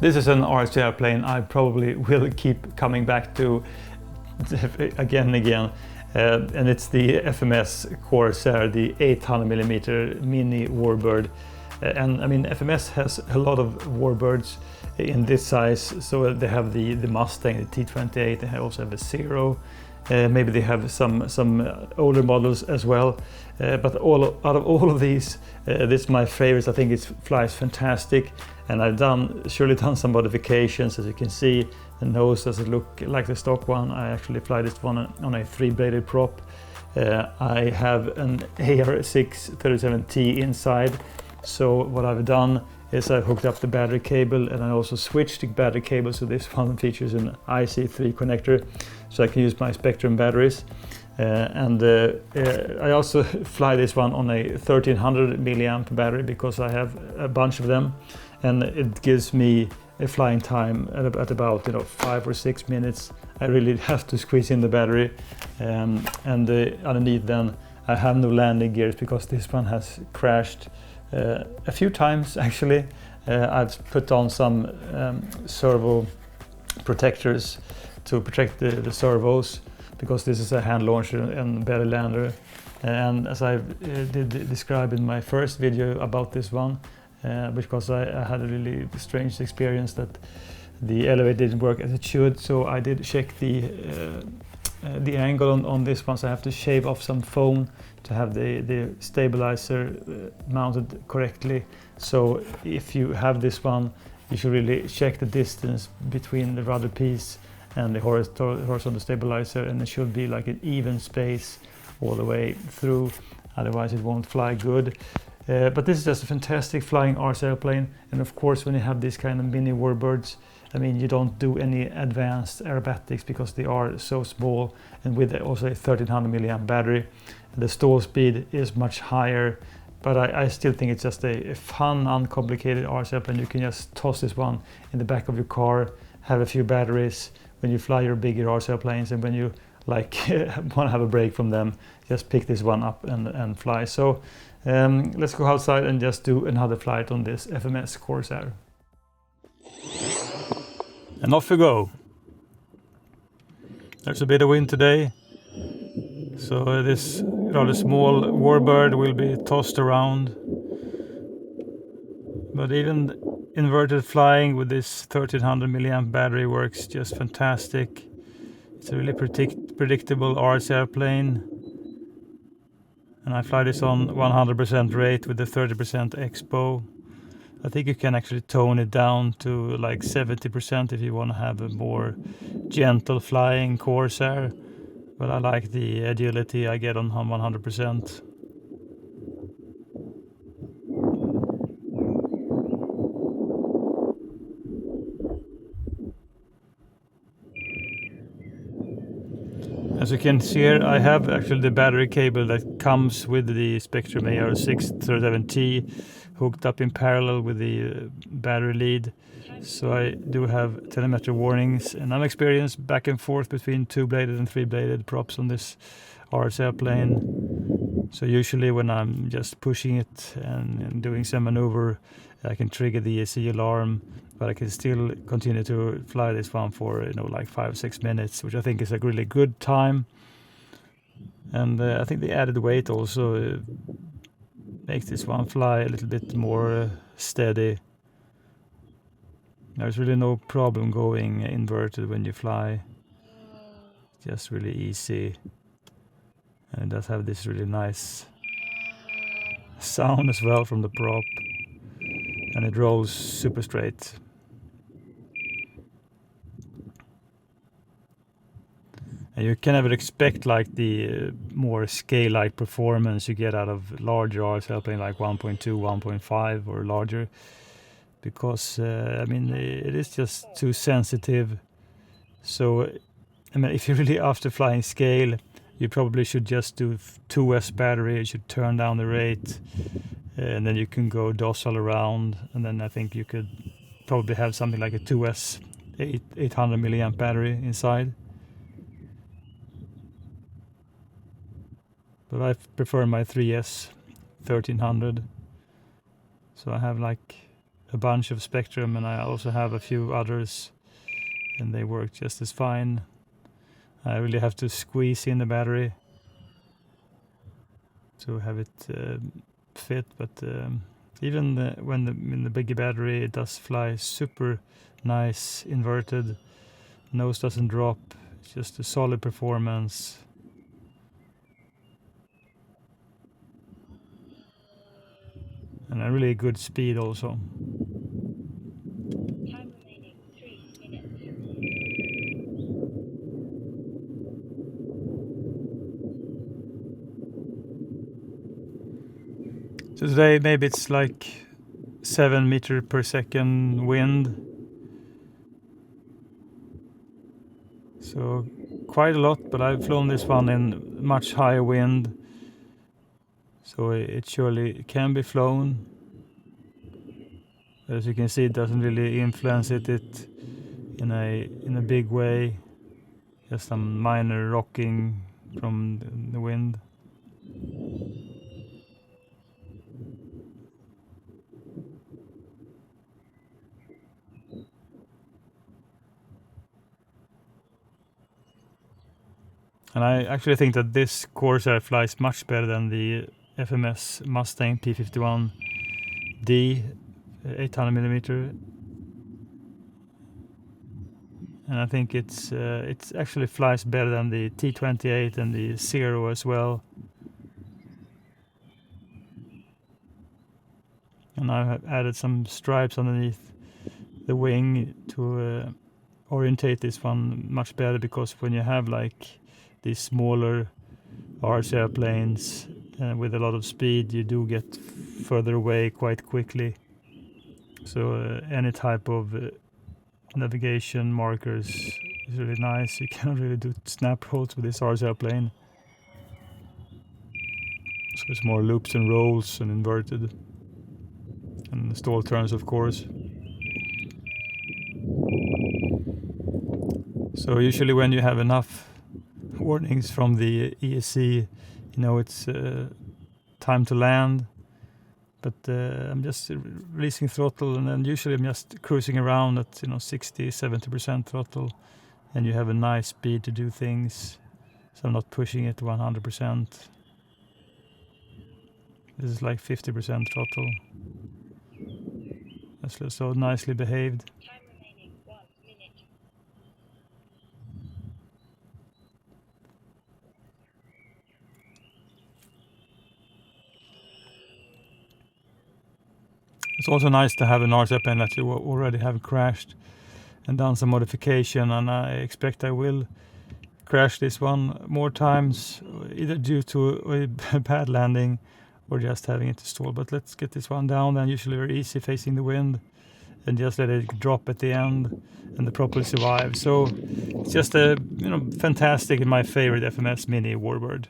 This is an RC airplane I probably will keep coming back to again and again. And it's the FMS Corsair, the 800mm mini warbird. And I mean, FMS has a lot of warbirds in this size. So they have the Mustang, the T28, they also have a Zero. Maybe they have some older models as well. But out of all of these, this is my favorite. I think it flies fantastic. And I've surely done some modifications. As you can see, the nose doesn't look like the stock one. I actually fly this one on a 3-bladed prop. I have an AR637T inside. So what I've done is I've hooked up the battery cable, and I also switched the battery cable, so this one features an IC3 connector, so I can use my Spectrum batteries. I also fly this one on a 1300 milliamp battery because I have a bunch of them, and it gives me a flying time at about 5 or 6 minutes. I really have to squeeze in the battery, underneath then I have no landing gears because this one has crashed a few times actually. I've put on some servo protectors to protect the servos because this is a hand launcher and belly lander. And as I did describe in my first video about this one, because I had a really strange experience that the elevator didn't work as it should, so I did check the angle on this one, so I have to shave off some foam to have the stabilizer mounted correctly. So if you have this one, you should really check the distance between the rudder piece and the horizontal stabilizer, and it should be like an even space all the way through, otherwise it won't fly good. But this is just a fantastic flying RC airplane, and of course when you have these kind of mini warbirds, I mean, you don't do any advanced aerobatics because they are so small, and with also a 1300 milliamp battery, the stall speed is much higher. But I still think it's just a fun, uncomplicated RC airplane. You can just toss this one in the back of your car, have a few batteries when you fly your bigger RC airplanes, and when you want to have a break from them, just pick this one up and fly. So let's go outside and just do another flight on this FMS Corsair. And off we go. There's a bit of wind today, so this rather small warbird will be tossed around. But even inverted flying with this 1300 milliamp battery works just fantastic. It's a really predictable RC airplane, and I fly this on 100% rate with the 30% expo. I think you can actually tone it down to like 70% if you want to have a more gentle flying Corsair, but I like the agility I get on 100%. As you can see here, I have actually the battery cable that comes with the Spectrum AR637T hooked up in parallel with the battery lead. So I do have telemetry warnings, and I'm experienced back and forth between 2-bladed and 3-bladed props on this RC airplane. So usually when I'm just pushing it and doing some maneuver, I can trigger the AC alarm, but I can still continue to fly this one for like 5-6 minutes, which I think is a really good time. And I think the added weight also makes this one fly a little bit more steady. There's really no problem going inverted when you fly, just really easy. And it does have this really nice sound as well from the prop, and it rolls super straight. And you can never expect like the more scale-like performance you get out of larger RC airplane like 1.2, 1.5 or larger, because I mean it is just too sensitive. So I mean, if you're really after flying scale, you probably should just do 2S battery. You should turn down the rate, and then you can go docile around, and then I think you could probably have something like a 2S 800 milliamp battery inside. But I prefer my 3S 1300. So I have like a bunch of Spectrum, and I also have a few others, and they work just as fine. I really have to squeeze in the battery to have it fit, but even in the bigger battery, it does fly super nice inverted. Nose doesn't drop. It's just a solid performance. And a really good speed also. Time remaining 3 minutes. So today maybe it's like 7 meters per second wind. So quite a lot, but I've flown this one in much higher wind. So it surely can be flown. As you can see, it doesn't really influence it in a big way. Just some minor rocking from the wind. And I actually think that this Corsair flies much better than the FMS Mustang P51D 800mm, and I think it's actually flies better than the T28 and the Zero as well. And I've added some stripes underneath the wing to orientate this one much better, because when you have like these smaller RC airplanes with a lot of speed, you do get further away quite quickly. So any type of navigation markers is really nice. You cannot really do snap rolls with this RC airplane. So it's more loops and rolls and inverted. And stall turns, of course. So usually when you have enough warnings from the ESC, you know it's time to land. But I'm just releasing throttle, and then usually I'm just cruising around at 60-70% throttle, and you have a nice speed to do things. So I'm not pushing it 100%. This is like 50% throttle. That's so nicely behaved. Time remaining 1 minute. It's also nice to have an RC airplane that you already have crashed and done some modification, and I expect I will crash this one more times, either due to a bad landing or just having it stall. But let's get this one down, and usually very easy facing the wind, and just let it drop at the end and the properly survive. So it's just a fantastic and my favorite FMS Mini warbird.